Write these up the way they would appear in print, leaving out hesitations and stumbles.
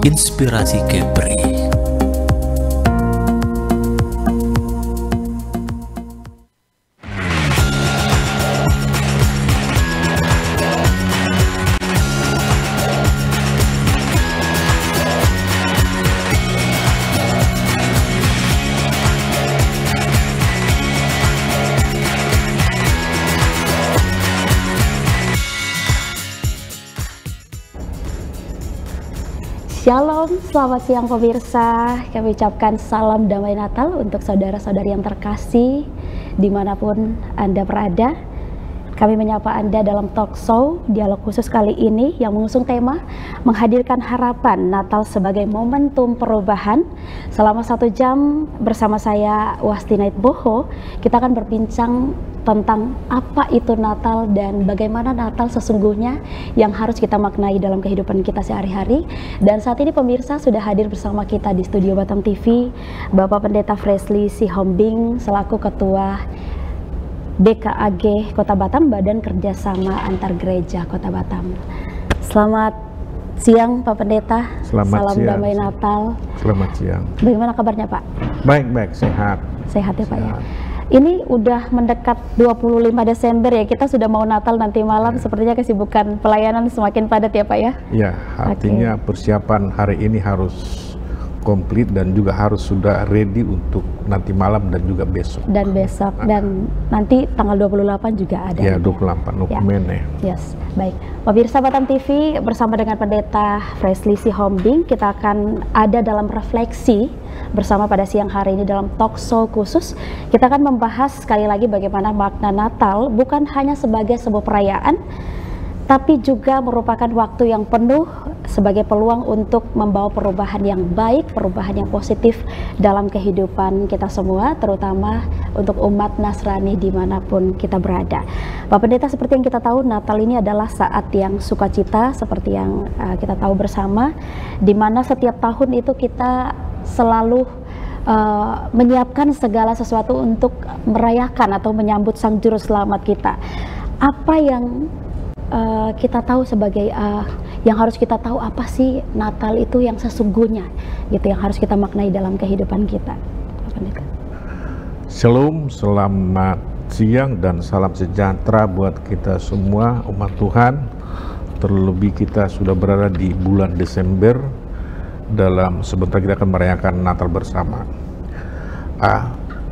Inspirasi Kepri. Shalom, selamat siang pemirsa. Kami ucapkan salam damai Natal untuk saudara-saudari yang terkasih dimanapun Anda berada. Kami menyapa Anda dalam talk show dialog khusus kali ini yang mengusung tema menghadirkan harapan Natal sebagai momentum perubahan. Selama 1 jam bersama saya Wastinait Boho, kita akan berbincang tentang apa itu Natal dan bagaimana Natal sesungguhnya yang harus kita maknai dalam kehidupan kita sehari-hari. Dan saat ini pemirsa sudah hadir bersama kita di studio Batam TV Bapak Pendeta Fresley Sihombing selaku Ketua BKAG Kota Batam, Badan Kerjasama Antar Gereja Kota Batam. Selamat siang Pak Pendeta. Selamat Salam siang. damai Natal. Selamat siang. Bagaimana kabarnya Pak? Baik, sehat. Sehat ya Pak ya. Sehat. Ini udah mendekat 25 Desember ya, kita sudah mau Natal nanti malam, sepertinya kesibukan pelayanan semakin padat ya Pak ya? Ya, artinya persiapan hari ini harus komplit dan juga harus sudah ready untuk nanti malam dan juga besok. Dan besok, dan nanti tanggal 28 juga ada. Ya, 28 dokumen ya. Yes, baik. Pemirsa Batam TV bersama dengan Pendeta Fresley Sihombing, kita akan ada dalam refleksi bersama pada siang hari ini dalam talk show khusus. Kita akan membahas sekali lagi bagaimana makna Natal bukan hanya sebagai sebuah perayaan, tapi juga merupakan waktu yang penuh sebagai peluang untuk membawa perubahan yang baik, perubahan yang positif dalam kehidupan kita semua, terutama untuk umat Nasrani dimanapun kita berada. Pak Pendeta, seperti yang kita tahu, Natal ini adalah saat yang sukacita, seperti yang kita tahu bersama, di mana setiap tahun itu kita selalu menyiapkan segala sesuatu untuk merayakan atau menyambut Sang Juru Selamat kita. Apa yang kita tahu sebagai yang harus kita tahu, apa sih Natal itu yang sesungguhnya gitu, yang harus kita maknai dalam kehidupan kita? Shalom, selamat siang dan salam sejahtera buat kita semua umat Tuhan. Terlebih kita sudah berada di bulan Desember, dalam sebentar kita akan merayakan Natal bersama.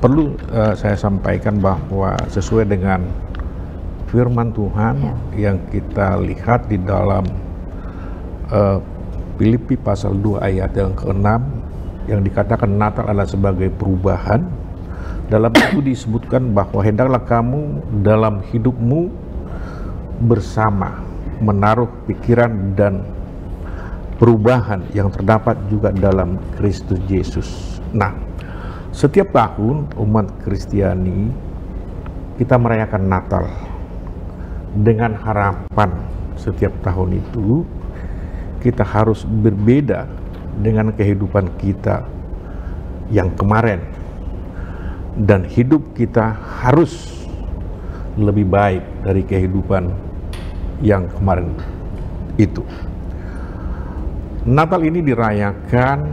Perlu saya sampaikan bahwa sesuai dengan firman Tuhan yang kita lihat di dalam Filipi pasal 2 ayat yang ke-6 yang dikatakan Natal adalah sebagai perubahan. Dalam itu disebutkan bahwa hendaklah kamu dalam hidupmu bersama menaruh pikiran dan perubahan yang terdapat juga dalam Kristus Yesus. Nah, setiap tahun umat Kristiani kita merayakan Natal dengan harapan setiap tahun itu kita harus berbeda dengan kehidupan kita yang kemarin, dan hidup kita harus lebih baik dari kehidupan yang kemarin itu. Natal ini dirayakan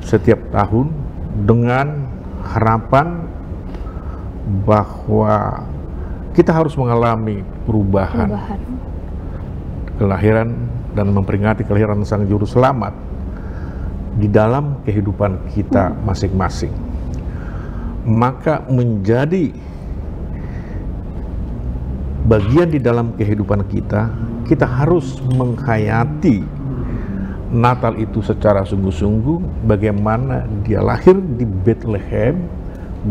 setiap tahun dengan harapan bahwa kita harus mengalami perubahan. Kelahiran dan memperingati kelahiran Sang Juru Selamat di dalam kehidupan kita masing-masing. Maka menjadi bagian di dalam kehidupan kita, kita harus menghayati Natal itu secara sungguh-sungguh, bagaimana Dia lahir di Bethlehem,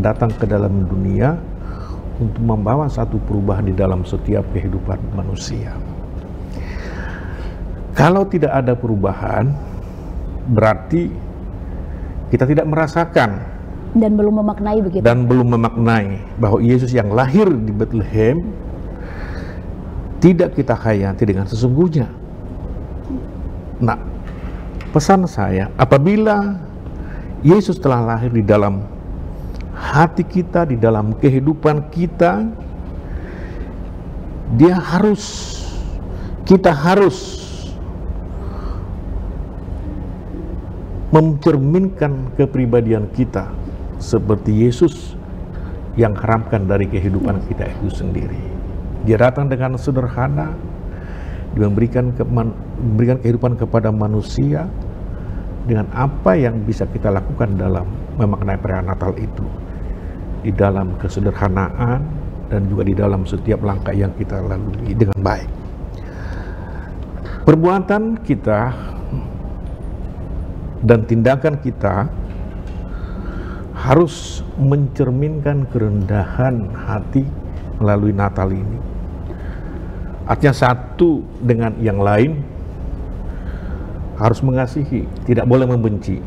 datang ke dalam dunia untuk membawa satu perubahan di dalam setiap kehidupan manusia. Kalau tidak ada perubahan, berarti kita tidak merasakan dan belum memaknai begitu. Dan belum memaknai bahwa Yesus yang lahir di Bethlehem tidak kita hayati dengan sesungguhnya. Nah, pesan saya, apabila Yesus telah lahir di dalam hati kita, di dalam kehidupan kita, kita harus mencerminkan kepribadian kita seperti Yesus yang haramkan dari kehidupan kita itu sendiri. Dia datang dengan sederhana, dia memberikan kehidupan kepada manusia dengan apa yang bisa kita lakukan dalam memaknai perayaan Natal itu, di dalam kesederhanaan dan juga di dalam setiap langkah yang kita lalui dengan baik. Perbuatan kita dan tindakan kita harus mencerminkan kerendahan hati melalui Natal ini. Artinya satu dengan yang lain harus mengasihi, tidak boleh membenci.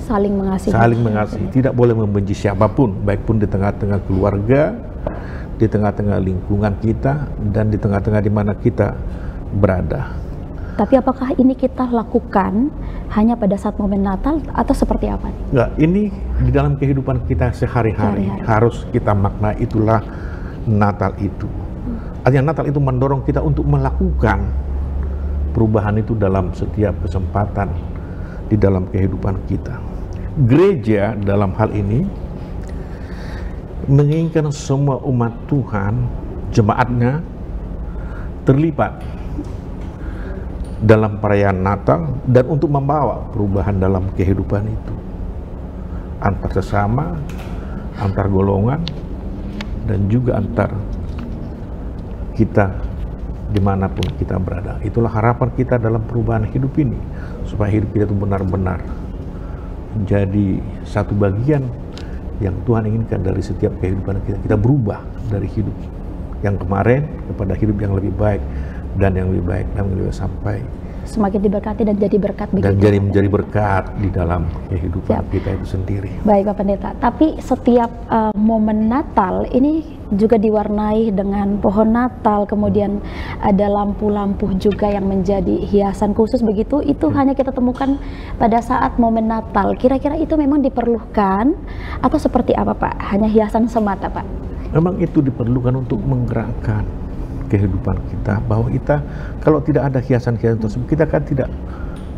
Saling mengasihi. Saling mengasihi, tidak boleh membenci siapapun, baik pun di tengah-tengah keluarga, di tengah-tengah lingkungan kita, dan di tengah-tengah di mana kita berada. Tapi apakah ini kita lakukan hanya pada saat momen Natal atau seperti apa? Enggak, ini di dalam kehidupan kita sehari-hari harus kita makna, itulah Natal itu. Artinya Natal itu mendorong kita untuk melakukan perubahan itu dalam setiap kesempatan di dalam kehidupan kita. Gereja dalam hal ini menginginkan semua umat Tuhan, jemaatnya, terlibat dalam perayaan Natal dan untuk membawa perubahan dalam kehidupan itu, antar sesama, antar golongan, dan juga antar kita dimanapun kita berada. Itulah harapan kita dalam perubahan hidup ini, supaya hidup kita itu benar-benar menjadi satu bagian yang Tuhan inginkan dari setiap kehidupan kita. Kita berubah dari hidup yang kemarin kepada hidup yang lebih baik, dan yang lebih baik, dan lebih sampai semakin diberkati dan jadi berkat begitu. Dan jadi menjadi berkat di dalam kehidupan kita itu sendiri. Baik Pak Pendeta, tapi setiap momen Natal ini juga diwarnai dengan pohon Natal, kemudian ada lampu-lampu juga yang menjadi hiasan khusus begitu. Itu hanya kita temukan pada saat momen Natal. Kira-kira itu memang diperlukan atau seperti apa Pak? Hanya hiasan semata Pak? Memang itu diperlukan untuk menggerakkan kehidupan kita, bahwa kita kalau tidak ada hiasan-hiasan tersebut, kita kan tidak,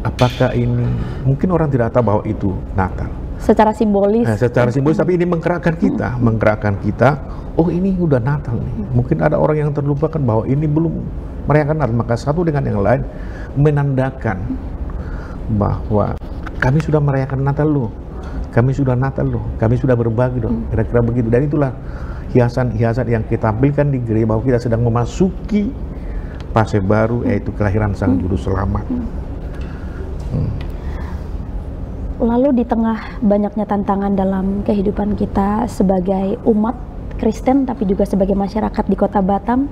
apakah ini, mungkin orang tidak tahu bahwa itu Natal secara simbolis. Secara simbolis, tapi ini menggerakkan kita, oh ini udah Natal nih. Mungkin ada orang yang terlupakan bahwa ini belum merayakan Natal, maka satu dengan yang lain menandakan bahwa kami sudah merayakan Natal loh, kami sudah Natal loh, kami sudah berbagi loh, kira-kira begitu. Dan itulah hiasan-hiasan yang kita tampilkan di gereja, bahwa kita sedang memasuki fase baru, yaitu kelahiran Sang Juru Selamat. Lalu di tengah banyaknya tantangan dalam kehidupan kita sebagai umat Kristen, tapi juga sebagai masyarakat di Kota Batam,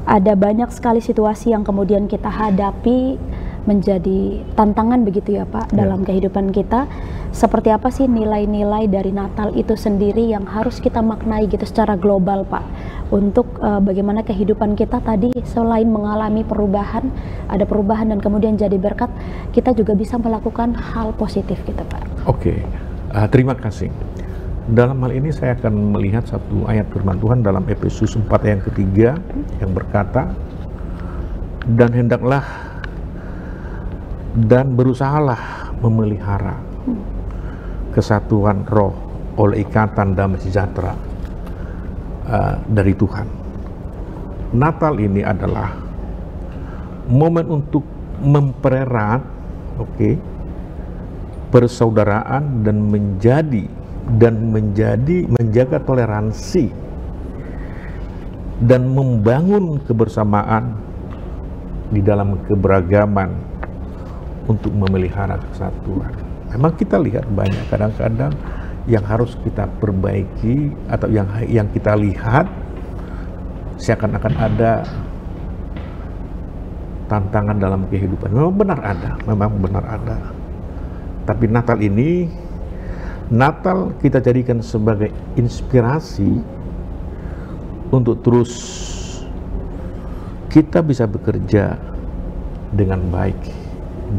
ada banyak sekali situasi yang kemudian kita hadapi menjadi tantangan begitu ya Pak, dalam kehidupan kita. Seperti apa sih nilai-nilai dari Natal itu sendiri yang harus kita maknai gitu secara global Pak, untuk bagaimana kehidupan kita tadi selain mengalami perubahan, ada perubahan dan kemudian jadi berkat, kita juga bisa melakukan hal positif gitu Pak. Oke, terima kasih. Dalam hal ini saya akan melihat satu ayat firman Tuhan dalam Efesus 4 ayat yang ketiga yang berkata, dan hendaklah dan berusahalah memelihara kesatuan roh oleh ikatan damai sejahtera dari Tuhan. Natal ini adalah momen untuk mempererat persaudaraan dan menjaga toleransi dan membangun kebersamaan di dalam keberagaman untuk memelihara kesatuan. Memang kita lihat banyak kadang-kadang yang harus kita perbaiki, atau yang kita lihat seakan-akan ada tantangan dalam kehidupan. Memang benar ada. Tapi Natal kita jadikan sebagai inspirasi untuk terus kita bisa bekerja dengan baik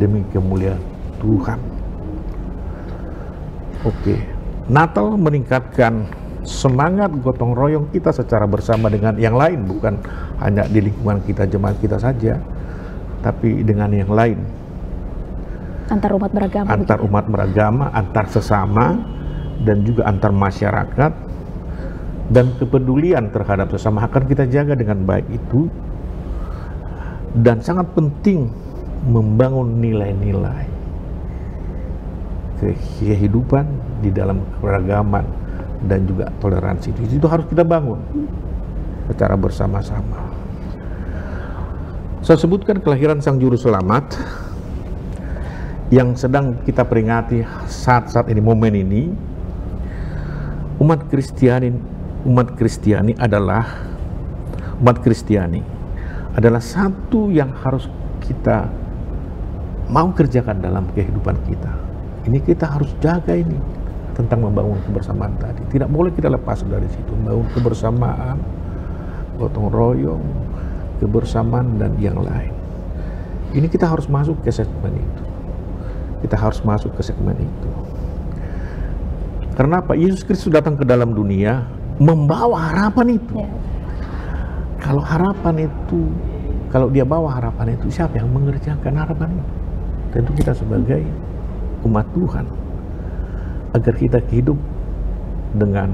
demi kemuliaan Tuhan. Natal meningkatkan semangat gotong royong kita secara bersama dengan yang lain, bukan hanya di lingkungan kita, jemaat kita saja, tapi dengan yang lain. Antar umat beragama. Antar umat beragama, antar sesama, dan juga antar masyarakat, dan kepedulian terhadap sesama akan kita jaga dengan baik itu. Dan sangat penting membangun nilai-nilai kehidupan di dalam keragaman dan juga toleransi itu harus kita bangun secara bersama-sama. Saya sebutkan kelahiran Sang Juru Selamat yang sedang kita peringati saat-saat ini, momen ini. Umat Kristiani adalah satu yang harus kita mau kerjakan dalam kehidupan kita. Ini kita harus jaga ini tentang membangun kebersamaan tadi. Tidak boleh kita lepas dari situ. Membangun kebersamaan, gotong royong, kebersamaan dan yang lain. Ini kita harus masuk ke segmen itu. Kita harus masuk ke segmen itu. Karena apa? Yesus Kristus datang ke dalam dunia membawa harapan itu. Ya. Kalau harapan itu, kalau dia bawa harapan itu, siapa yang mengerjakan harapan itu? Tentu kita sebagai umat Tuhan, agar kita hidup dengan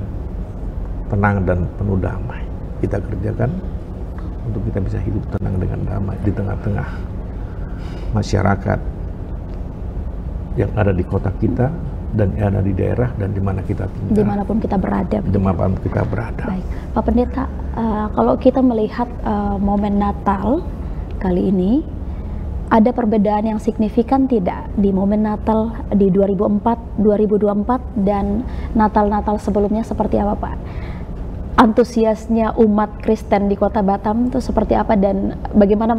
tenang dan penuh damai. Kita kerjakan untuk kita bisa hidup tenang dengan damai di tengah-tengah masyarakat yang ada di kota kita dan yang ada di daerah dan di mana kita tinggal. Dimanapun kita berada. Dimanapun kita berada. Baik, Pak Pendeta, kalau kita melihat momen Natal kali ini, ada perbedaan yang signifikan tidak di momen Natal di 2024 dan Natal-Natal sebelumnya seperti apa, Pak? Antusiasnya umat Kristen di Kota Batam itu seperti apa, dan bagaimana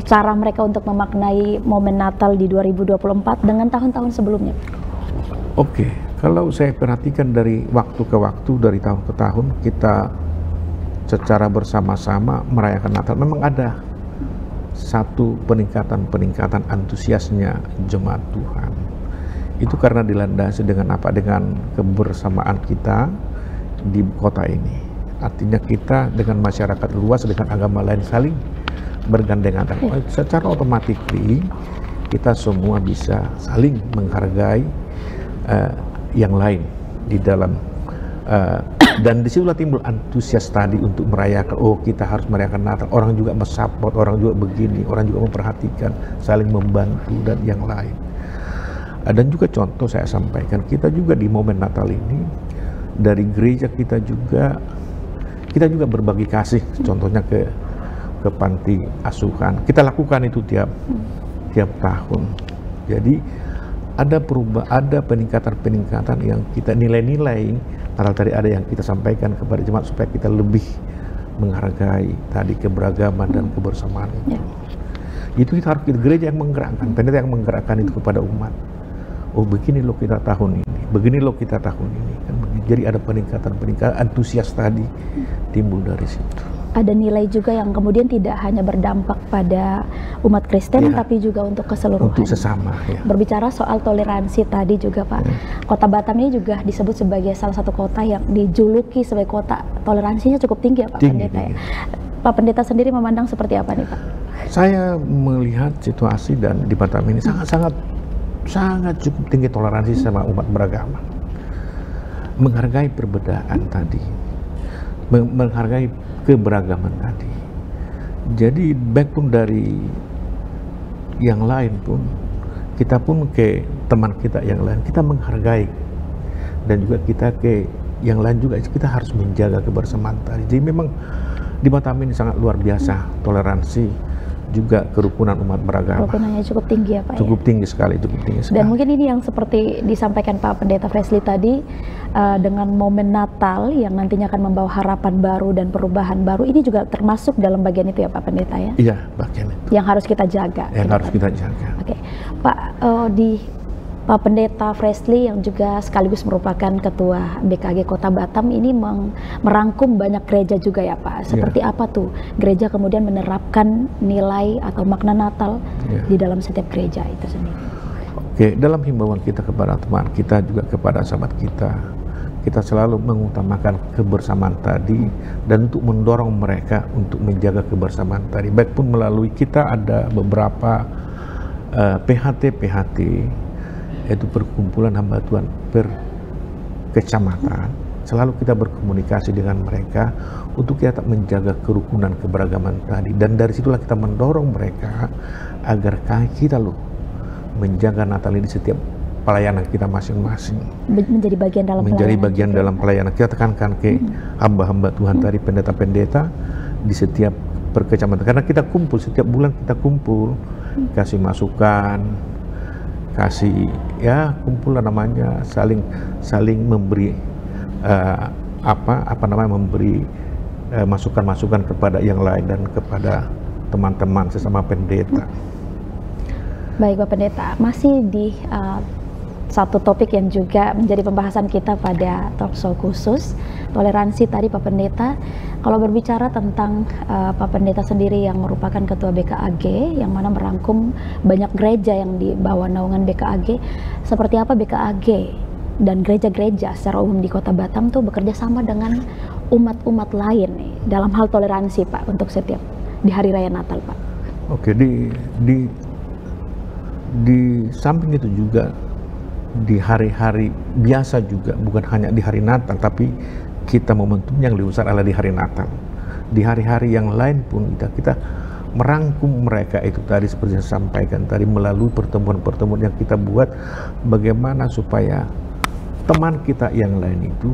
cara mereka untuk memaknai momen Natal di 2024 dengan tahun-tahun sebelumnya? Oke, kalau saya perhatikan dari waktu ke waktu, dari tahun ke tahun, kita secara bersama-sama merayakan Natal, memang ada satu peningkatan antusiasnya jemaat Tuhan. Itu karena dilandasi dengan apa? Dengan kebersamaan kita di kota ini. Artinya kita dengan masyarakat luas, dengan agama lain saling bergandengan tangan. Secara otomatis kita semua bisa saling menghargai yang lain di dalam dan disitulah timbul antusias tadi untuk merayakan. Oh, kita harus merayakan Natal. Orang juga mensupport, orang juga begini, orang juga memperhatikan, saling membantu dan yang lain. Dan juga contoh saya sampaikan, kita juga di momen Natal ini dari gereja kita juga berbagi kasih, contohnya ke panti asuhan. Kita lakukan itu tiap tahun. Jadi ada peningkatan yang kita nilai-nilai Natal tadi ada yang kita sampaikan kepada jemaat supaya kita lebih menghargai tadi keberagaman dan kebersamaan itu. Itu kita harus, gereja yang menggerakkan, pendeta yang menggerakkan itu kepada umat. Oh, begini loh kita tahun ini, begini loh kita tahun ini. Kan, jadi ada peningkatan antusias tadi timbul dari situ. Ada nilai juga yang kemudian tidak hanya berdampak pada umat Kristen, tapi juga untuk keseluruhan. Untuk sesama. Ya. Berbicara soal toleransi tadi juga, Pak, Kota Batam ini juga disebut sebagai salah satu kota yang dijuluki sebagai kota toleransinya cukup tinggi, ya, Pak Pendeta. Ya. Pak Pendeta sendiri memandang seperti apa nih, Pak? Saya melihat situasi dan di Batam ini sangat cukup tinggi toleransi sama umat beragama. Menghargai perbedaan tadi, menghargai keberagaman tadi. Jadi baik pun dari yang lain pun, kita pun ke teman kita yang lain, kita menghargai. Dan juga kita ke yang lain juga, kita harus menjaga kebersamaan tadi. Jadi memang di Batam ini sangat luar biasa toleransi, juga kerukunan umat beragama. Kerukunannya cukup tinggi, ya, Pak? Cukup tinggi sekali, cukup tinggi sekali. Dan mungkin ini yang seperti disampaikan Pak Pendeta Fresley tadi, dengan momen Natal yang nantinya akan membawa harapan baru dan perubahan baru, ini juga termasuk dalam bagian itu, ya, Pak Pendeta, ya? Iya, bagian itu. Yang harus kita jaga. Yang harus kita jaga. Oke, Pak, Pak Pendeta Fresley yang juga sekaligus merupakan Ketua BKG Kota Batam ini merangkum banyak gereja juga, ya, Pak. Seperti apa tuh gereja kemudian menerapkan nilai atau makna Natal di dalam setiap gereja itu sendiri? Oke, dalam himbauan kita kepada teman kita juga kepada sahabat kita selalu mengutamakan kebersamaan tadi dan untuk mendorong mereka untuk menjaga kebersamaan tadi. Baik pun melalui kita ada beberapa PHT itu perkumpulan hamba Tuhan per kecamatan, selalu kita berkomunikasi dengan mereka untuk kita menjaga kerukunan keberagaman tadi, dan dari situlah kita mendorong mereka agar kita menjaga Natal ini di setiap pelayanan kita masing-masing, menjadi bagian dalam pelayanan. Kita tekankan ke hamba-hamba Tuhan tadi, pendeta-pendeta di setiap perkecamatan, karena kita kumpul setiap bulan, kita kumpul kasih masukan, kasih kumpul namanya, saling memberi memberi masukan-masukan kepada yang lain dan kepada teman-teman sesama pendeta. Baik Pak Pendeta, masih di satu topik yang juga menjadi pembahasan kita pada talkshow khusus, toleransi tadi Pak Pendeta. Kalau berbicara tentang Pak Pendeta sendiri yang merupakan ketua BKAG, yang mana merangkum banyak gereja yang di bawah naungan BKAG, seperti apa BKAG dan gereja-gereja secara umum di Kota Batam tuh bekerja sama dengan umat-umat lain nih, dalam hal toleransi Pak, untuk setiap di Hari Raya Natal Pak? Oke, di samping itu juga di hari-hari biasa juga, bukan hanya di hari Natal, tapi kita momentum yang lebih besar adalah di hari Natal. Di hari-hari yang lain pun kita merangkum mereka itu tadi, seperti saya sampaikan tadi, melalui pertemuan-pertemuan yang kita buat, bagaimana supaya teman kita yang lain itu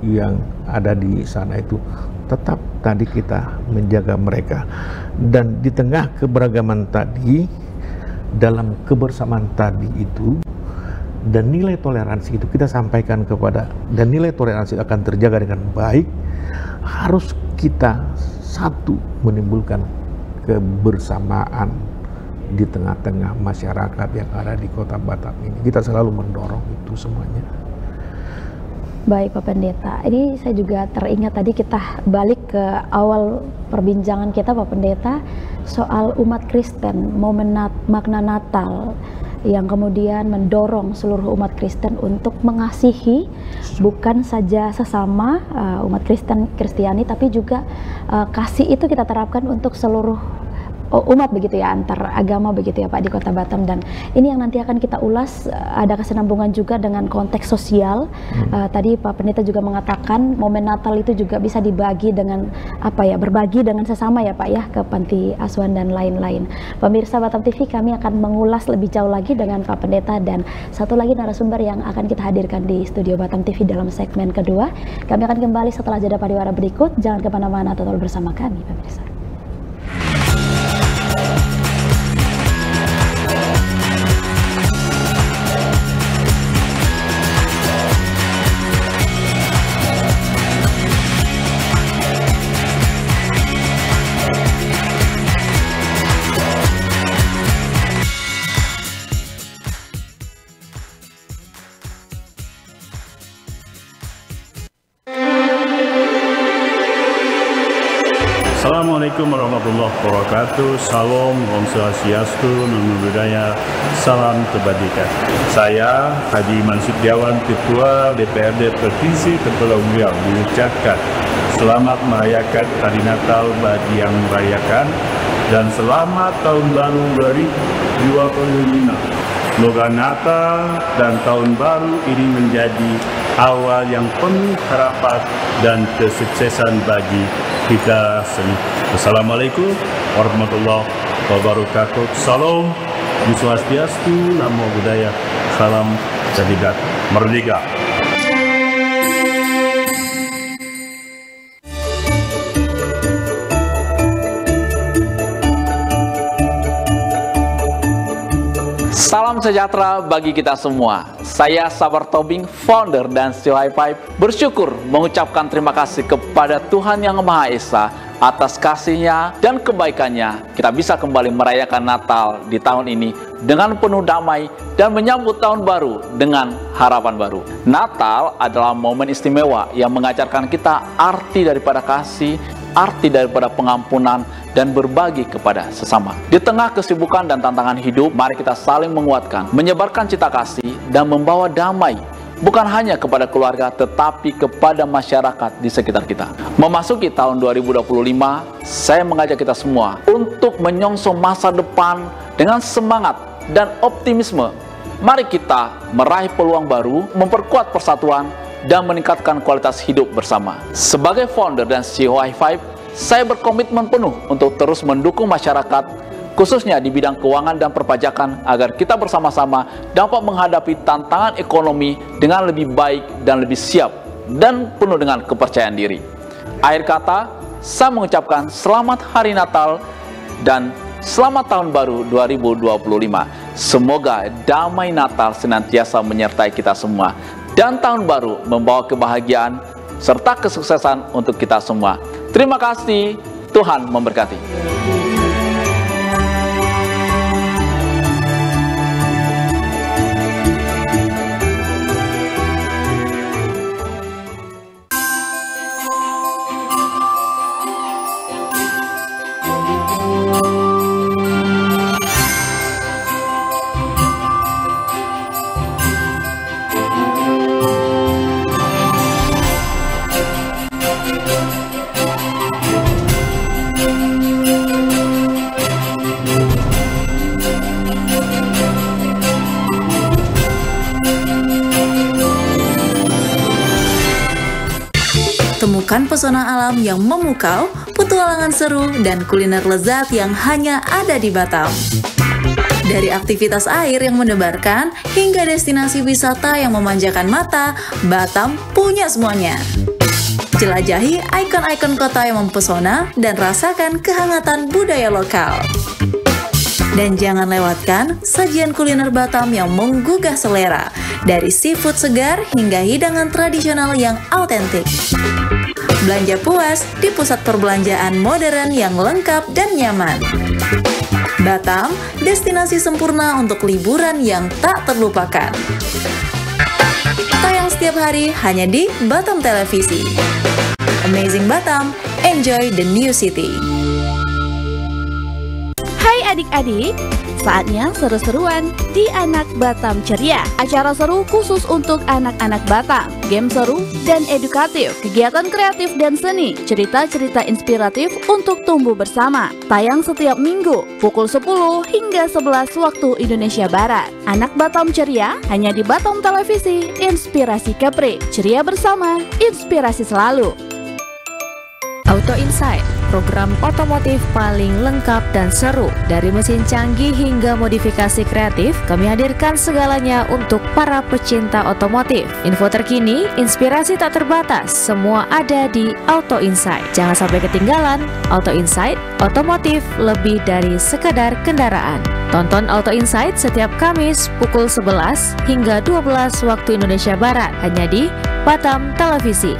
yang ada di sana itu tetap tadi kita menjaga mereka, dan di tengah keberagaman tadi, dalam kebersamaan tadi itu, dan nilai toleransi itu kita sampaikan kepada, dan nilai toleransi akan terjaga dengan baik, harus kita satu menimbulkan kebersamaan di tengah-tengah masyarakat yang ada di Kota Batam ini. Kita selalu mendorong itu semuanya. Baik Pak Pendeta, ini saya juga teringat tadi kita balik ke awal perbincangan kita Pak Pendeta, soal umat Kristen, momen makna Natal yang kemudian mendorong seluruh umat Kristen untuk mengasihi bukan saja sesama umat Kristiani, tapi juga kasih itu kita terapkan untuk seluruh umat begitu ya, antar agama begitu ya Pak, di Kota Batam. Dan ini yang nanti akan kita ulas, ada kesinambungan juga dengan konteks sosial. Tadi Pak Pendeta juga mengatakan momen Natal itu juga bisa dibagi dengan berbagi dengan sesama ya Pak ya, ke panti asuhan dan lain-lain. Pemirsa Batam TV, kami akan mengulas lebih jauh lagi dengan Pak Pendeta dan satu lagi narasumber yang akan kita hadirkan di studio Batam TV dalam segmen kedua. Kami akan kembali setelah jeda pariwara berikut. Jangan kemana-mana, tetap bersama kami pemirsa. Assalamualaikum warahmatullahi wabarakatuh. Salam, Om Swastiastu, Namo Buddhaya, salam kebajikan. Saya Haji Mansur Setiawan, Ketua DPRD Provinsi Kepulauan Riau, mengucapkan selamat merayakan Hari Natal bagi yang merayakan dan selamat Tahun Baru 2025. Semoga Natal dan Tahun Baru ini menjadi awal yang penuh harapan dan kesuksesan bagi kita semua. Assalamualaikum warahmatullahi wabarakatuh. Salam, Om Swastiastu, Namo Buddhaya, salam Jadidat Merdeka. Salam sejahtera bagi kita semua. Saya Sabar Tobing, founder dan CEO High Five, bersyukur mengucapkan terima kasih kepada Tuhan Yang Maha Esa atas kasih-Nya dan kebaikan-Nya. Kita bisa kembali merayakan Natal di tahun ini dengan penuh damai dan menyambut tahun baru dengan harapan baru. Natal adalah momen istimewa yang mengajarkan kita arti daripada kasih, arti daripada pengampunan, dan berbagi kepada sesama. Di tengah kesibukan dan tantangan hidup, mari kita saling menguatkan, menyebarkan cita kasih, dan membawa damai, bukan hanya kepada keluarga, tetapi kepada masyarakat di sekitar kita. Memasuki tahun 2025, saya mengajak kita semua untuk menyongsong masa depan dengan semangat dan optimisme. Mari kita meraih peluang baru, memperkuat persatuan, dan meningkatkan kualitas hidup bersama. Sebagai founder dan CEO i5, saya berkomitmen penuh untuk terus mendukung masyarakat, khususnya di bidang keuangan dan perpajakan, agar kita bersama-sama dapat menghadapi tantangan ekonomi dengan lebih baik dan lebih siap, dan penuh dengan kepercayaan diri. Akhir kata, saya mengucapkan selamat Hari Natal dan selamat Tahun Baru 2025. Semoga damai Natal senantiasa menyertai kita semua, dan Tahun Baru membawa kebahagiaan serta kesuksesan untuk kita semua. Terima kasih, Tuhan memberkati. Temukan pesona alam yang memukau, petualangan seru, dan kuliner lezat yang hanya ada di Batam. Dari aktivitas air yang mendebarkan, hingga destinasi wisata yang memanjakan mata, Batam punya semuanya. Jelajahi ikon-ikon kota yang mempesona dan rasakan kehangatan budaya lokal. Dan jangan lewatkan sajian kuliner Batam yang menggugah selera, dari seafood segar hingga hidangan tradisional yang autentik. Belanja puas di pusat perbelanjaan modern yang lengkap dan nyaman. Batam, destinasi sempurna untuk liburan yang tak terlupakan. Tayang setiap hari hanya di Batam Televisi. Amazing Batam, enjoy the new city. Hai adik-adik, saatnya seru-seruan di Anak Batam Ceria. Acara seru khusus untuk anak-anak Batam, game seru dan edukatif, kegiatan kreatif dan seni, cerita-cerita inspiratif untuk tumbuh bersama. Tayang setiap minggu pukul 10 hingga 11 waktu Indonesia Barat. Anak Batam Ceria hanya di Batam Televisi, inspirasi Kepri. Ceria bersama, inspirasi selalu. Auto Insight, program otomotif paling lengkap dan seru. Dari mesin canggih hingga modifikasi kreatif, kami hadirkan segalanya untuk para pecinta otomotif. Info terkini, inspirasi tak terbatas, semua ada di Auto Insight. Jangan sampai ketinggalan. Auto Insight, otomotif lebih dari sekadar kendaraan. Tonton Auto Insight setiap Kamis pukul 11 hingga 12 waktu Indonesia Barat, hanya di Batam Televisi.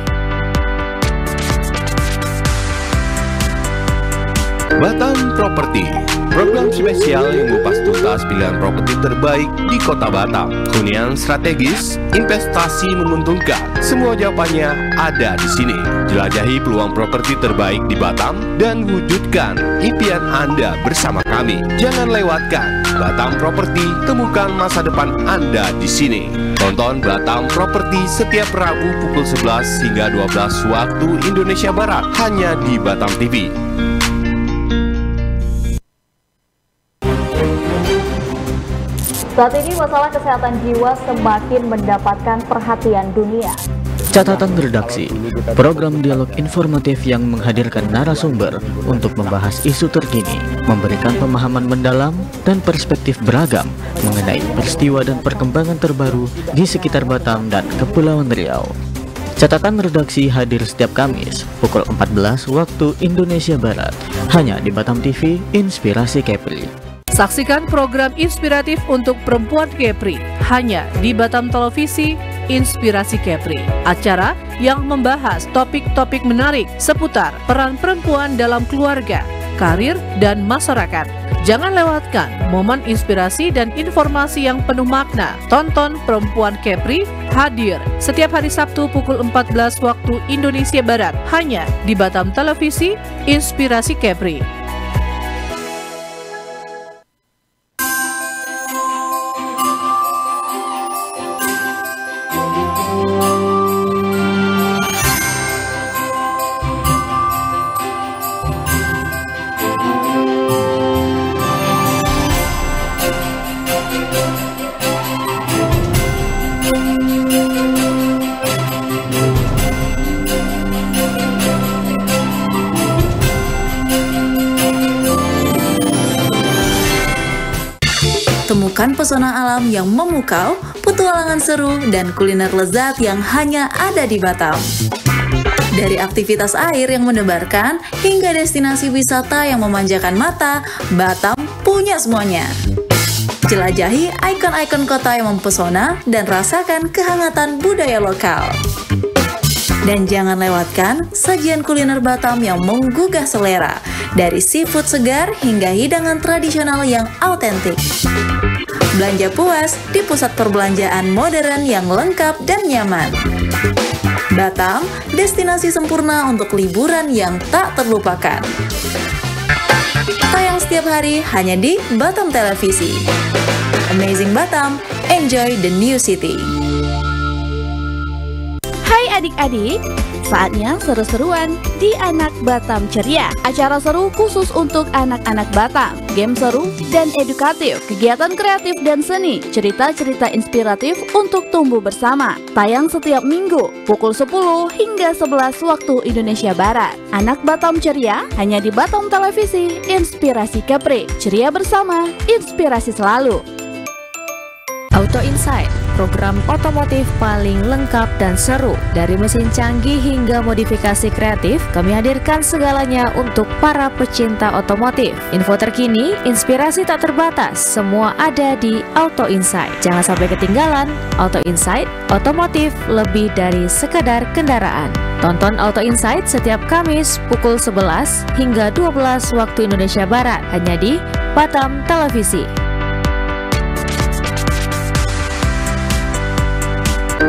Batam Property, program spesial yang mengupas tuntas pilihan properti terbaik di Kota Batam. Hunian strategis, investasi menguntungkan, semua jawabannya ada di sini. Jelajahi peluang properti terbaik di Batam dan wujudkan impian Anda bersama kami. Jangan lewatkan Batam Property, temukan masa depan Anda di sini. Tonton Batam Property setiap Rabu pukul 11 hingga 12 waktu Indonesia Barat, hanya di Batam TV. Saat ini masalah kesehatan jiwa semakin mendapatkan perhatian dunia. Catatan redaksi, program dialog informatif yang menghadirkan narasumber untuk membahas isu terkini, memberikan pemahaman mendalam dan perspektif beragam mengenai peristiwa dan perkembangan terbaru di sekitar Batam dan Kepulauan Riau. Catatan redaksi hadir setiap Kamis pukul 14 waktu Indonesia Barat, hanya di Batam TV, Inspirasi Kepri. Saksikan program inspiratif untuk perempuan Kepri hanya di Batam Televisi, Inspirasi Kepri. Acara yang membahas topik-topik menarik seputar peran perempuan dalam keluarga, karir, dan masyarakat. Jangan lewatkan momen inspirasi dan informasi yang penuh makna. Tonton Perempuan Kepri hadir setiap hari Sabtu pukul 14 waktu Indonesia Barat, hanya di Batam Televisi, Inspirasi Kepri. Temukan pesona alam yang memukau, petualangan seru, dan kuliner lezat yang hanya ada di Batam. Dari aktivitas air yang mendebarkan, hingga destinasi wisata yang memanjakan mata, Batam punya semuanya. Jelajahi ikon-ikon kota yang mempesona dan rasakan kehangatan budaya lokal. Dan jangan lewatkan sajian kuliner Batam yang menggugah selera, dari seafood segar hingga hidangan tradisional yang autentik. Belanja puas di pusat perbelanjaan modern yang lengkap dan nyaman. Batam, destinasi sempurna untuk liburan yang tak terlupakan. Tayang setiap hari hanya di Batam Televisi. Amazing Batam, enjoy the new city. Hai adik-adik, saatnya seru-seruan di Anak Batam Ceria. Acara seru khusus untuk anak-anak Batam, game seru dan edukatif, kegiatan kreatif dan seni, cerita-cerita inspiratif untuk tumbuh bersama. Tayang setiap minggu pukul 10 hingga 11 waktu Indonesia Barat. Anak Batam Ceria hanya di Batam Televisi, inspirasi Kepri. Ceria bersama, inspirasi selalu. Auto Insight, program otomotif paling lengkap dan seru. Dari mesin canggih hingga modifikasi kreatif, kami hadirkan segalanya untuk para pecinta otomotif. Info terkini, inspirasi tak terbatas, semua ada di Auto Insight. Jangan sampai ketinggalan. Auto Insight, otomotif lebih dari sekadar kendaraan. Tonton Auto Insight setiap Kamis pukul 11 hingga 12 waktu Indonesia Barat, hanya di Batam Televisi.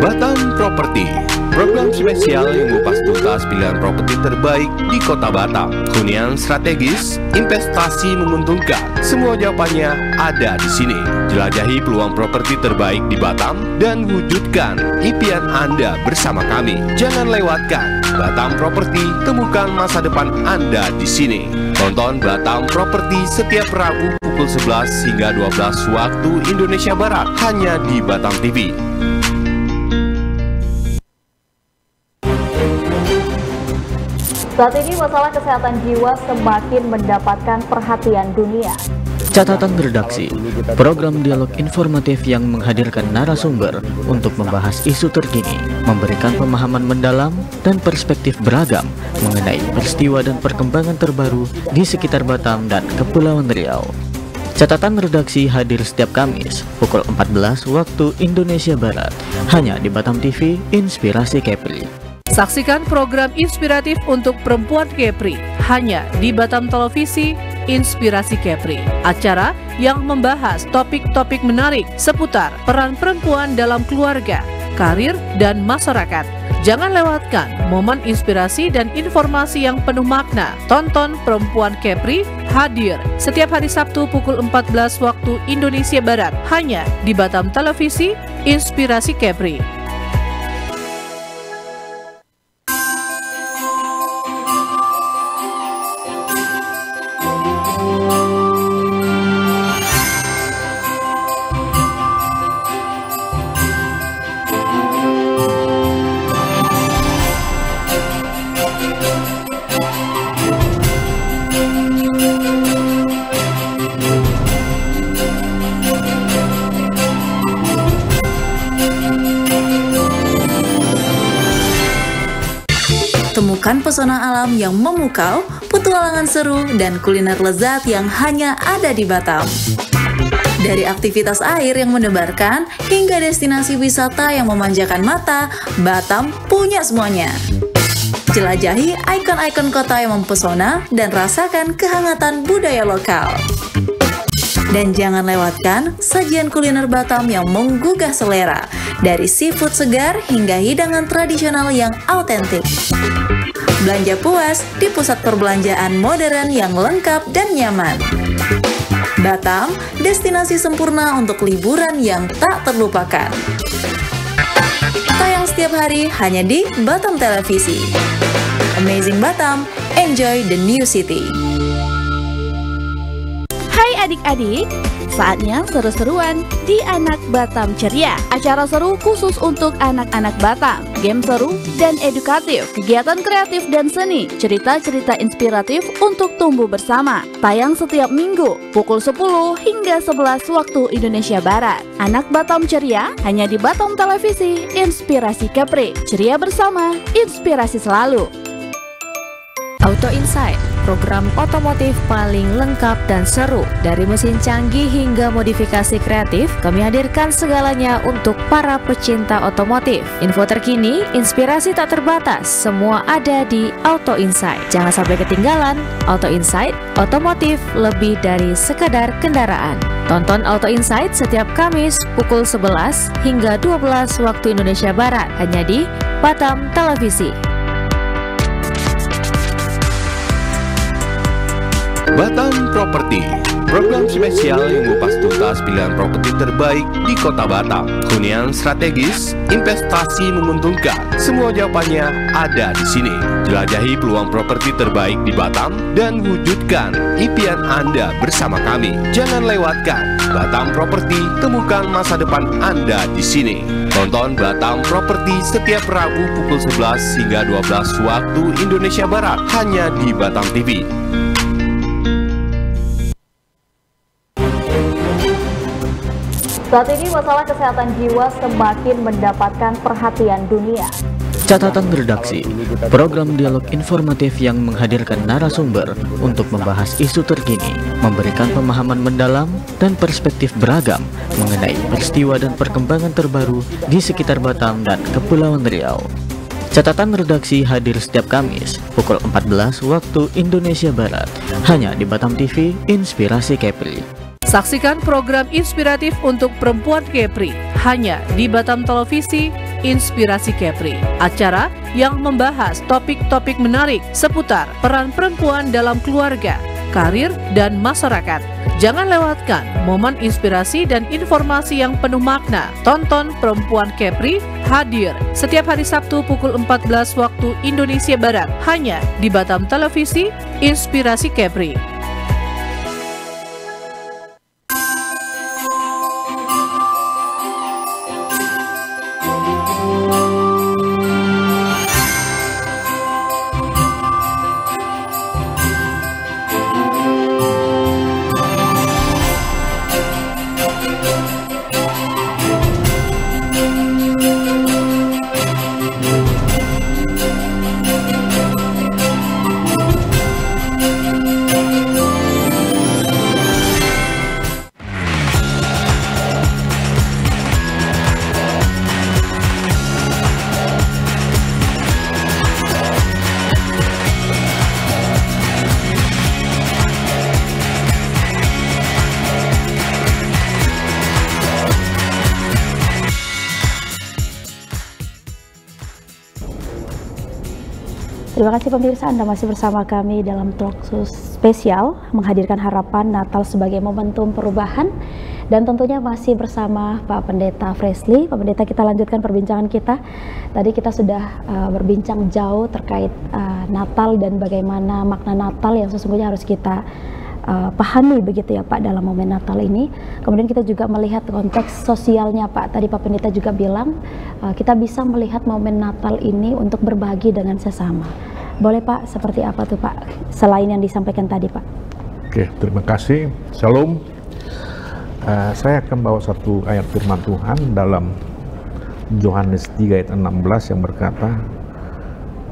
Batam Properti, program spesial yang mengupas tuntas pilihan properti terbaik di Kota Batam. Hunian strategis, investasi menguntungkan, semua jawabannya ada di sini. Jelajahi peluang properti terbaik di Batam dan wujudkan impian Anda bersama kami. Jangan lewatkan Batam Properti, temukan masa depan Anda di sini. Tonton Batam Properti setiap Rabu pukul 11 hingga 12 waktu Indonesia Barat, hanya di Batam TV. Saat ini masalah kesehatan jiwa semakin mendapatkan perhatian dunia. Catatan redaksi, program dialog informatif yang menghadirkan narasumber untuk membahas isu terkini, memberikan pemahaman mendalam dan perspektif beragam mengenai peristiwa dan perkembangan terbaru di sekitar Batam dan Kepulauan Riau. Catatan redaksi hadir setiap Kamis pukul 14 waktu Indonesia Barat, hanya di Batam TV, inspirasi Kepri. Saksikan program inspiratif untuk perempuan Kepri hanya di Batam Televisi, Inspirasi Kepri. Acara yang membahas topik-topik menarik seputar peran perempuan dalam keluarga, karir, dan masyarakat. Jangan lewatkan momen inspirasi dan informasi yang penuh makna. Tonton Perempuan Kepri hadir setiap hari Sabtu pukul 14 waktu Indonesia Barat, hanya di Batam Televisi, Inspirasi Kepri. Temukan pesona alam yang memukau, petualangan seru, dan kuliner lezat yang hanya ada di Batam. Dari aktivitas air yang mendebarkan, hingga destinasi wisata yang memanjakan mata, Batam punya semuanya. Jelajahi ikon-ikon kota yang mempesona dan rasakan kehangatan budaya lokal. Dan jangan lewatkan sajian kuliner Batam yang menggugah selera, dari seafood segar hingga hidangan tradisional yang autentik. Belanja puas di pusat perbelanjaan modern yang lengkap dan nyaman. Batam, destinasi sempurna untuk liburan yang tak terlupakan. Tayang setiap hari hanya di Batam Televisi. Amazing Batam, enjoy the new city. Hai adik-adik, Saatnya seru-seruan di Anak Batam Ceria. Acara seru khusus untuk anak-anak Batam. Game seru dan edukatif, kegiatan kreatif dan seni, cerita-cerita inspiratif untuk tumbuh bersama. Tayang setiap minggu pukul 10 hingga 11 waktu Indonesia Barat. Anak Batam Ceria hanya di Batam Televisi, Inspirasi Kepri. Ceria bersama, inspirasi selalu. Auto Insight, program otomotif paling lengkap dan seru. Dari mesin canggih hingga modifikasi kreatif, kami hadirkan segalanya untuk para pecinta otomotif. Info terkini, inspirasi tak terbatas, semua ada di Auto Insight. Jangan sampai ketinggalan. Auto Insight, otomotif lebih dari sekadar kendaraan. Tonton Auto Insight setiap Kamis pukul 11 hingga 12 waktu Indonesia Barat, hanya di Batam Televisi. Batam Properti, program spesial yang mengupas tuntas pilihan properti terbaik di Kota Batam. Hunian strategis, investasi menguntungkan, semua jawabannya ada di sini. Jelajahi peluang properti terbaik di Batam dan wujudkan impian Anda bersama kami. Jangan lewatkan Batam Properti, temukan masa depan Anda di sini. Tonton Batam Properti setiap Rabu pukul 11 hingga 12 waktu Indonesia Barat, hanya di Batam TV. Saat ini masalah kesehatan jiwa semakin mendapatkan perhatian dunia. Catatan redaksi, program dialog informatif yang menghadirkan narasumber untuk membahas isu terkini, memberikan pemahaman mendalam dan perspektif beragam mengenai peristiwa dan perkembangan terbaru di sekitar Batam dan Kepulauan Riau. Catatan redaksi hadir setiap Kamis pukul 14 waktu Indonesia Barat, hanya di Batam TV, Inspirasi Kepri. Saksikan program inspiratif untuk perempuan Kepri hanya di Batam Televisi, Inspirasi Kepri. Acara yang membahas topik-topik menarik seputar peran perempuan dalam keluarga, karir, dan masyarakat. Jangan lewatkan momen inspirasi dan informasi yang penuh makna. Tonton Perempuan Kepri hadir setiap hari Sabtu pukul 14 waktu Indonesia Barat, hanya di Batam Televisi, Inspirasi Kepri. Terima kasih pemirsa, Anda masih bersama kami dalam talk show spesial menghadirkan harapan Natal sebagai momentum perubahan, dan tentunya masih bersama Pak Pendeta Fresly. Pak Pendeta, kita lanjutkan perbincangan kita. Tadi kita sudah berbincang jauh terkait Natal dan bagaimana makna Natal yang sesungguhnya harus kita pahami begitu ya Pak dalam momen Natal ini. Kemudian kita juga melihat konteks sosialnya Pak. Tadi Pak Pendeta juga bilang kita bisa melihat momen Natal ini untuk berbagi dengan sesama. Boleh Pak, seperti apa tuh Pak selain yang disampaikan tadi Pak? Oke, terima kasih. Shalom. Saya akan bawa satu ayat firman Tuhan dalam Yohanes 3 ayat 16 yang berkata,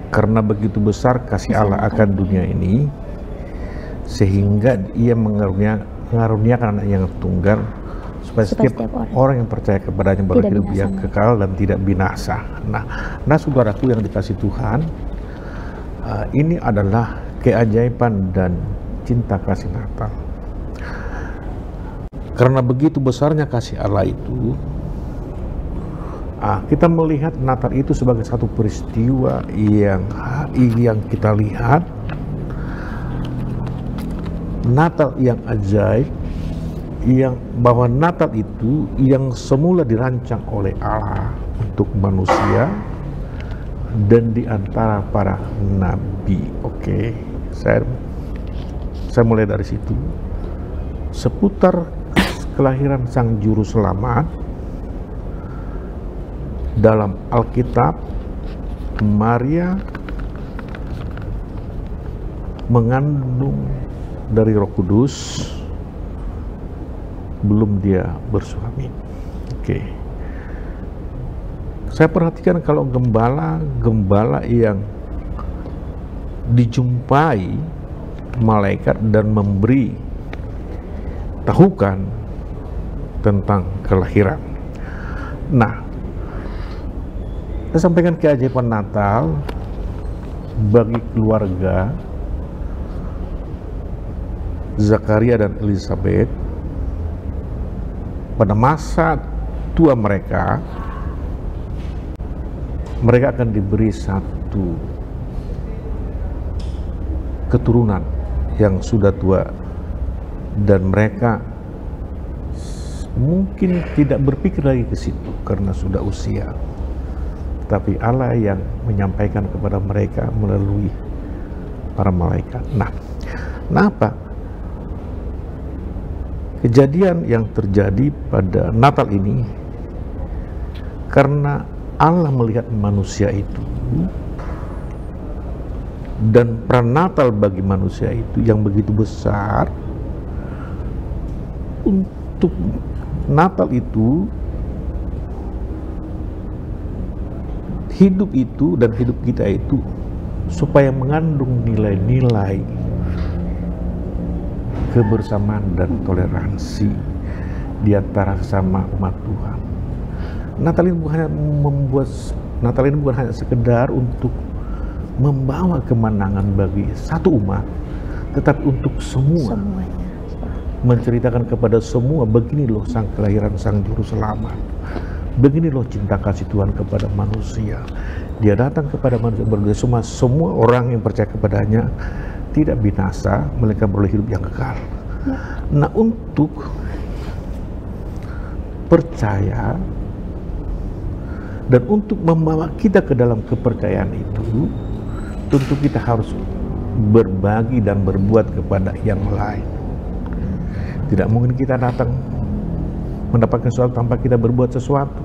karena begitu besar kasih Allah akan dunia ini, sehingga ia mengaruniakan anak yang tunggal, supaya setiap orang yang percaya kepadanya berhidup yang kekal dan tidak binasa. Nah saudaraku yang dikasih Tuhan, ini adalah keajaiban dan cinta kasih Natal. Karena begitu besarnya kasih Allah itu, kita melihat Natal itu sebagai satu peristiwa yang kita lihat, Natal yang ajaib, yang bahwa Natal itu yang semula dirancang oleh Allah untuk manusia dan di antara para nabi. Oke, saya mulai dari situ. Seputar kelahiran Sang Juru Selamat, dalam Alkitab Maria mengandung dari Roh Kudus, belum dia bersuami. Oke. Saya perhatikan kalau gembala yang dijumpai malaikat dan memberi tahukan tentang kelahiran. Nah, saya sampaikan keajaiban Natal bagi keluarga Zakaria dan Elizabeth. Pada masa tua mereka akan diberi satu keturunan yang sudah tua, dan mereka mungkin tidak berpikir lagi ke situ karena sudah usia. Tapi Allah yang menyampaikan kepada mereka melalui para malaikat. Nah, apa? Kejadian yang terjadi pada Natal ini karena Allah melihat manusia itu, dan peran Natal bagi manusia itu yang begitu besar. Untuk Natal itu, hidup itu dan hidup kita itu supaya mengandung nilai-nilai kebersamaan dan toleransi di antara sesama umat Tuhan. Natal ini bukan hanya sekedar untuk membawa kemenangan bagi satu umat, tetapi untuk semua. Menceritakan kepada semua, begini loh kelahiran Sang Juru Selamat. Begini loh cinta kasih Tuhan kepada manusia. Dia datang kepada manusia berdoa, semua orang yang percaya kepadanya tidak binasa, melainkan beroleh hidup yang kekal. Nah, untuk percaya dan untuk membawa kita ke dalam kepercayaan itu, tentu kita harus berbagi dan berbuat kepada yang lain. Tidak mungkin kita datang mendapatkan sesuatu tanpa kita berbuat sesuatu.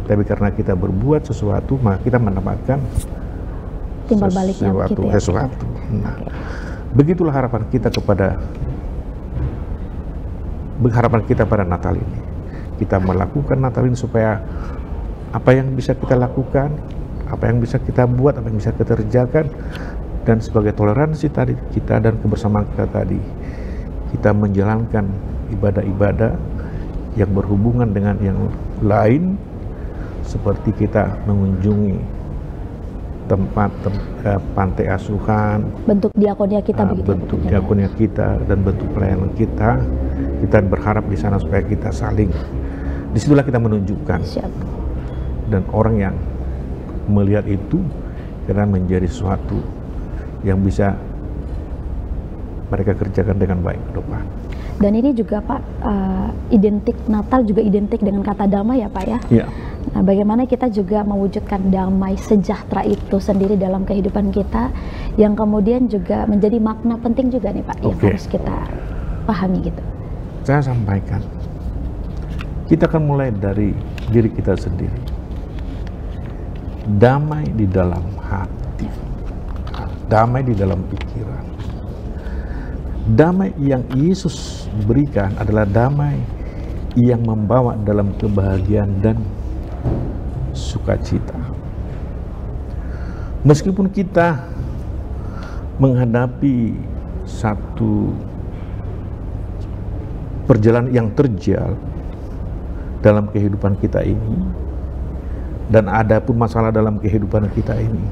Tapi karena kita berbuat sesuatu, maka kita mendapatkan timbal baliknya sesuatu. Nah, begitulah harapan kita pada Natal ini. Kita melakukan Natal ini supaya apa yang bisa kita lakukan, apa yang bisa kita buat, apa yang bisa kita kerjakan, dan sebagai toleransi tadi kita dan kebersamaan kita tadi, kita menjalankan ibadah-ibadah yang berhubungan dengan yang lain, seperti kita mengunjungi tempat pantai asuhan, bentuk diakonia kita, bentuk diakonia kita dan bentuk pelayanan kita berharap di sana supaya kita saling, disitulah kita menunjukkan. Siap. Dan orang yang melihat itu karena menjadi sesuatu yang bisa mereka kerjakan dengan baik ke depan. Dan ini juga Pak, identik Natal juga identik dengan kata damai ya Pak ya? Iya. Nah, bagaimana kita juga mewujudkan damai sejahtera itu sendiri dalam kehidupan kita, yang kemudian juga menjadi makna penting juga nih Pak, yang harus kita pahami gitu. Saya sampaikan, kita akan mulai dari diri kita sendiri. Damai di dalam hati, damai di dalam pikiran. Damai yang Yesus berikan adalah damai yang membawa dalam kebahagiaan dan sukacita. Meskipun kita menghadapi satu perjalanan yang terjal dalam kehidupan kita ini, dan ada pun masalah dalam kehidupan kita ini,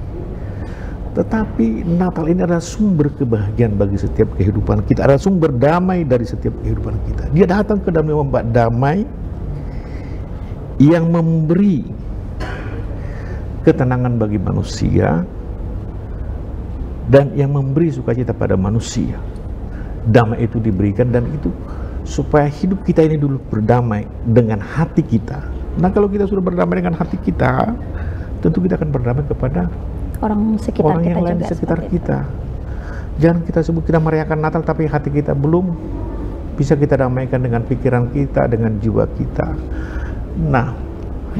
tetapi Natal ini adalah sumber kebahagiaan bagi setiap kehidupan kita, adalah sumber damai dari setiap kehidupan kita. Dia datang ke dalam membawa damai yang memberi ketenangan bagi manusia dan yang memberi sukacita pada manusia. Damai itu diberikan, dan itu supaya hidup kita ini dulu berdamai dengan hati kita. Nah, kalau kita sudah berdamai dengan hati kita, tentu kita akan berdamai kepada orang sekitar orang kita yang lain juga, di sekitar kita. Jangan kita sebut kita merayakan Natal tapi hati kita belum bisa kita damaikan dengan pikiran kita, dengan jiwa kita. Nah,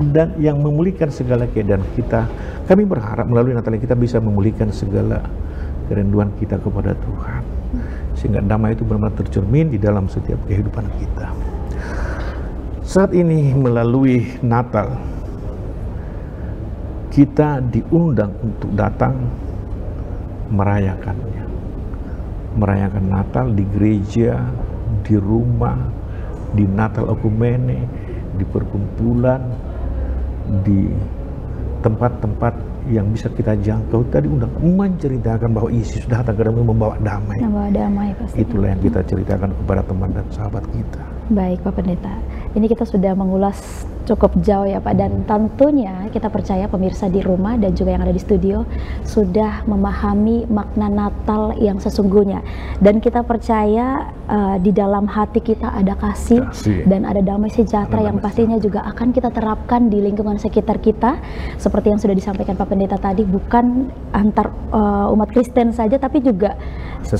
dan yang memulihkan segala keadaan kita, kami berharap melalui Natal kita bisa memulihkan segala kerinduan kita kepada Tuhan, sehingga damai itu benar-benar tercermin di dalam setiap kehidupan kita. Saat ini melalui Natal, kita diundang untuk datang merayakannya. Merayakan Natal di gereja, di rumah, di Natal Okumene, di perkumpulan, di tempat-tempat yang bisa kita jangkau. Tadi undang menceritakan bahwa Yesus datang ke dalam membawa damai. Membawa damai pasti. Itulah yang kita ceritakan kepada teman dan sahabat kita. Baik Pak Pendeta, ini kita sudah mengulas cukup jauh ya Pak, dan tentunya kita percaya pemirsa di rumah dan juga yang ada di studio sudah memahami makna Natal yang sesungguhnya, dan kita percaya di dalam hati kita ada kasih dan ada damai sejahtera yang pastinya juga akan kita terapkan di lingkungan sekitar kita, seperti yang sudah disampaikan Pak Pendeta tadi, bukan antar umat Kristen saja tapi juga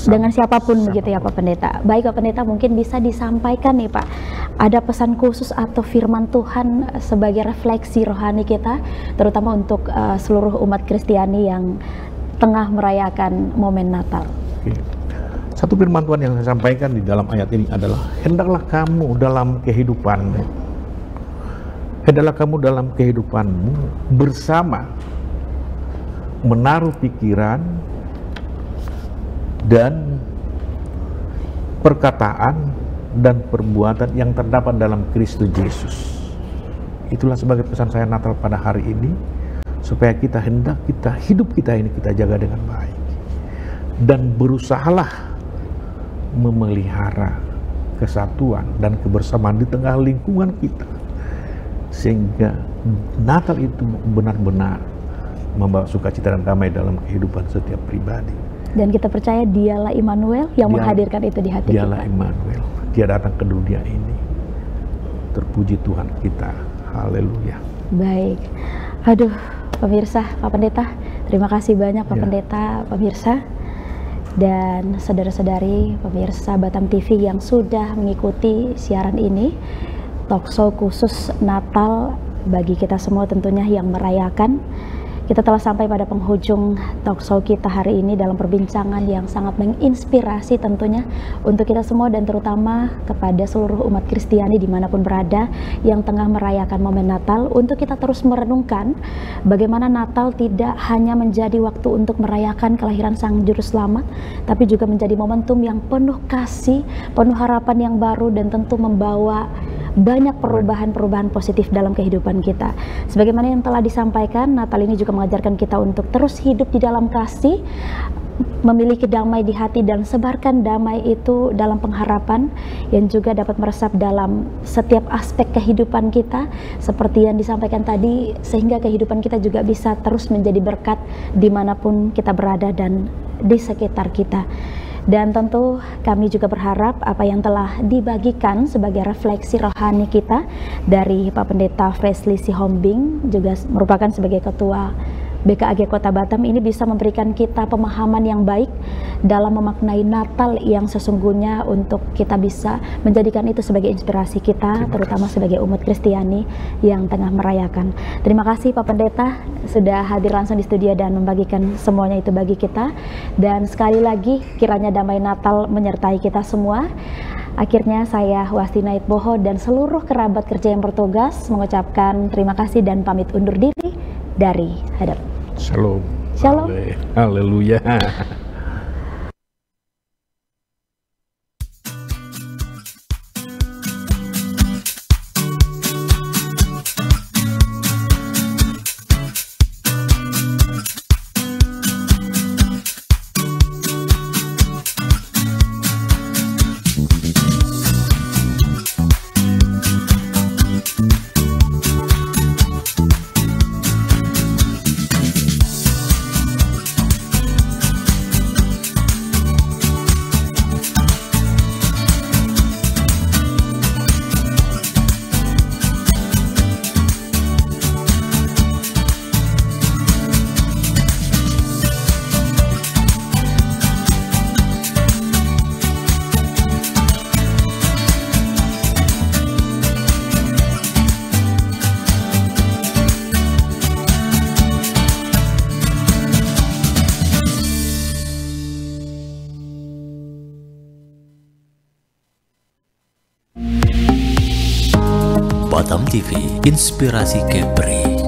dengan siapapun begitu ya Pak Pendeta. Baik Pak Pendeta, mungkin bisa disampaikan nih Pak, ada pesan khusus atau firman Tuhan sebagai refleksi rohani kita, terutama untuk seluruh umat Kristiani yang tengah merayakan momen Natal. Satu firman Tuhan yang saya sampaikan di dalam ayat ini adalah, hendaklah kamu dalam kehidupanmu bersama menaruh pikiran dan perkataan dan perbuatan yang terdapat dalam Kristus Yesus. Itulah sebagai pesan saya Natal pada hari ini, supaya kita hidup kita ini kita jaga dengan baik, dan berusahalah memelihara kesatuan dan kebersamaan di tengah lingkungan kita, sehingga Natal itu benar-benar membawa sukacita dan damai dalam kehidupan setiap pribadi. Dan kita percaya dialah Immanuel yang menghadirkan itu di hati kita. Dialah Immanuel, dia datang ke dunia ini. Terpuji Tuhan kita, haleluya. Baik, aduh pemirsa, Pak Pendeta, terima kasih banyak Pak Pendeta, pemirsa dan saudara-saudari pemirsa Batam TV yang sudah mengikuti siaran ini, talkshow khusus Natal bagi kita semua tentunya yang merayakan. Kita telah sampai pada penghujung talkshow kita hari ini dalam perbincangan yang sangat menginspirasi tentunya untuk kita semua, dan terutama kepada seluruh umat Kristiani dimanapun berada yang tengah merayakan momen Natal, untuk kita terus merenungkan bagaimana Natal tidak hanya menjadi waktu untuk merayakan kelahiran Sang Juru Selamat, tapi juga menjadi momentum yang penuh kasih, penuh harapan yang baru, dan tentu membawa banyak perubahan-perubahan positif dalam kehidupan kita. Sebagaimana yang telah disampaikan, Natal ini juga mengajarkan kita untuk terus hidup di dalam kasih, memiliki damai di hati, dan sebarkan damai itu dalam pengharapan yang juga dapat meresap dalam setiap aspek kehidupan kita seperti yang disampaikan tadi, sehingga kehidupan kita juga bisa terus menjadi berkat dimanapun kita berada dan di sekitar kita. Dan tentu kami juga berharap apa yang telah dibagikan sebagai refleksi rohani kita dari Pak Pendeta Fresley Sihombing, juga merupakan sebagai Ketua BKAG Kota Batam, ini bisa memberikan kita pemahaman yang baik dalam memaknai Natal yang sesungguhnya, untuk kita bisa menjadikan itu sebagai inspirasi kita, terutama sebagai umat Kristiani yang tengah merayakan. Terima kasih Pak Pendeta sudah hadir langsung di studio dan membagikan semuanya itu bagi kita, dan sekali lagi kiranya damai Natal menyertai kita semua. Akhirnya saya Wastina Itboho dan seluruh kerabat kerja yang bertugas mengucapkan terima kasih dan pamit undur diri dari hadap. Shalom. Shalom. Haleluya. Batam TV, Inspirasi Kepri.